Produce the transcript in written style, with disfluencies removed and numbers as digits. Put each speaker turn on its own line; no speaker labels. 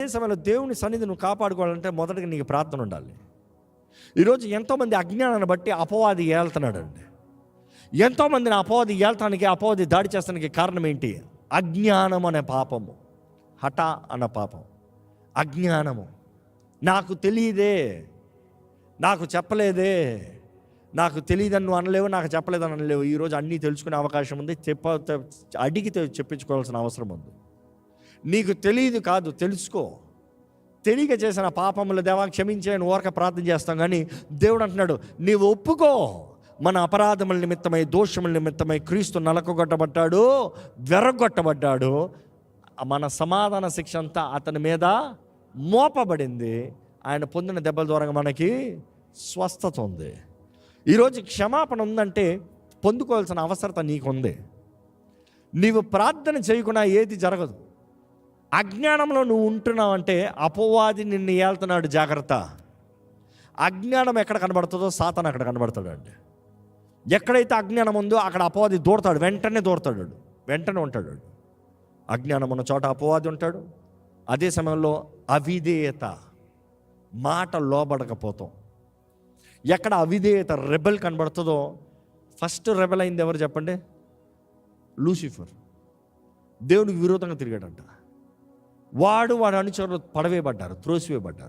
అదే సమయంలో దేవుని సన్నిధి నువ్వు కాపాడుకోవాలంటే మొదటగా నీకు ప్రార్థన ఉండాలి. ఈరోజు ఎంతోమంది అజ్ఞానాన్ని బట్టి అపవాది ఏళ్తున్నాడు అండి. ఎంతోమందిని అపవాది ఏళ్తానికి, అపవాది దాడి చేస్తానికి కారణం ఏంటి? అజ్ఞానం అనే పాపము, హఠ అన్న పాపం. అజ్ఞానము, నాకు తెలియదే, నాకు చెప్పలేదే, నాకు తెలియదని నువ్వు అనలేవు, నాకు చెప్పలేదని అనలేవు. ఈరోజు అన్నీ తెలుసుకునే అవకాశం ఉంది. అడిగితే చెప్పించుకోవాల్సిన అవసరం ఉంది. నీకు తెలియదు కాదు, తెలుసుకో. తెలియక చేసిన పాపములు దేవా క్షమించే ఓరక ప్రార్థన చేస్తాం, కానీ దేవుడు అంటున్నాడు నీవు ఒప్పుకో. మన అపరాధముల నిమిత్తమై, దోషముల నిమిత్తమై క్రీస్తు నలకగొట్టబడ్డాడు, వెరగొట్టబడ్డాడు. మన సమాధాన శిక్ష అంతా అతని మీద మోపబడింది. ఆయన పొందిన దెబ్బల ద్వారా మనకి స్వస్థత ఉంది. ఈరోజు క్షమాపణ ఉందంటే పొందుకోవాల్సిన అవసరత నీకుంది. నీవు ప్రార్థన చేయకుండా ఏది జరగదు. అజ్ఞానంలో నువ్వు ఉంటున్నావంటే అపవాది నిన్ను ఏళ్తున్నాడు, జాగ్రత్త. అజ్ఞానం ఎక్కడ కనబడుతుందో సాతాను అక్కడ కనబడతాడు అండి. ఎక్కడైతే అజ్ఞానం ఉందో అక్కడ అపవాది దూరతాడు, వెంటనే దూరతాడు, వెంటనే ఉంటాడు. అజ్ఞానం ఉన్న చోట అపవాది ఉంటాడు. అదే సమయంలో అవిధేయత, మాట లోబడకపోతాం. ఎక్కడ అవిధేయత, రెబెల్ కనబడుతుందో, ఫస్ట్ రెబెల్ అయింది ఎవరు చెప్పండి? లూసిఫర్. దేవునికి విరోధంగా తిరిగాడంట. వాడు అనుచరులు పడవేయబడ్డారు, త్రోసివేయబడ్డారు.